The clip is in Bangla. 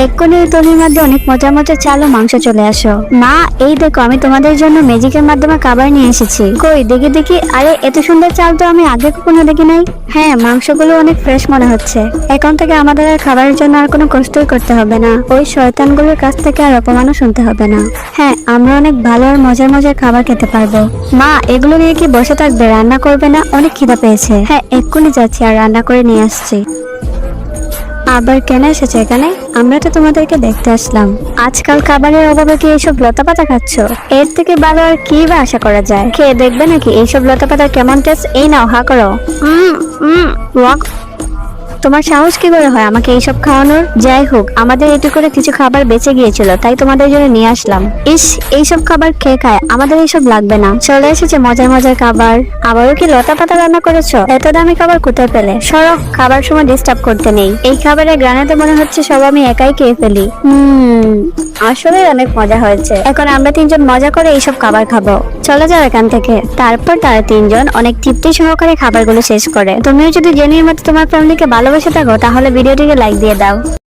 এক্ষুনি ওই তলির মধ্যে অনেক মজার মজার চাল ও মাংস চলে আসো। মা, এই দেখো আমি তোমাদের জন্য ম্যাজিকের মাধ্যমে খাবার নিয়ে এসেছি। কই দেখি দেখি। আরে এত সুন্দর চাল তো আমি আগে কখনো দেখি নাই। হ্যাঁ, মাংসগুলো অনেক ফ্রেশ মনে হচ্ছে। এখন থেকে আমাদের আর খাবারের জন্য আর কোনো কষ্টই করতে হবে না। ওই শয়তানগুলোর কাছ থেকে আর অপমানও শুনতে হবে না। হ্যাঁ, আমরা অনেক ভালো আর মজার মজার খাবার খেতে পারবো। মা, এগুলো নিয়ে কি বসে থাকবে? রান্না করবে না? অনেক খিদা পেয়েছে। হ্যাঁ, এক্ষুনি যাচ্ছি আর রান্না করে নিয়ে আসছি। আবার কেন এসেছে এখানে? আমরা তো তোমাদেরকে দেখতে আসলাম। আজকাল খাবারের অভাবে কি এইসব লতা পাতা খাচ্ছ? এর থেকে ভালো আর কি বা আশা করা যায়? খেয়ে দেখবে নাকি এইসব লতা পাতার কেমন টেস্ট? এই নাও, হা করো। ওয়াক। তোমার সাহস কি করে হয় আমাকে এইসব খাওয়ানোর? যাই হোক, আমাদের এটু করে কিছু খাবার বেঁচে গিয়েছিল, তাই তোমাদের জন্য নিয়ে আসলাম। ইস, এইসব খাবার খেয়ে খায় আমাদের এইসব লাগবে না। চলে এসেছে মজার মজার খাবার। আবারও কি লতা পাতা রান্না করেছো? এত দামি খাবার কোথায় পেলে? সরো, খাবার সময় ডিস্টার্ব করতে নেই। এই খাবারের গ্রানেতে মনে হচ্ছে সব আমি একাই খেয়ে ফেলি। আসলে অনেক মজা হয়েছে। এখন আমরা তিনজন মজা করে এইসব খাবার খাবো। চলে যাও এখান থেকে। তারপর তারা তিনজন অনেক তৃপ্তি সহকারে খাবারগুলো শেষ করে। তুমিও যদি জেনির মতো তোমার ফ্যামিলিকে ভালোবেসে থাকো তাহলে ভিডিওটিকে লাইক দিয়ে দাও।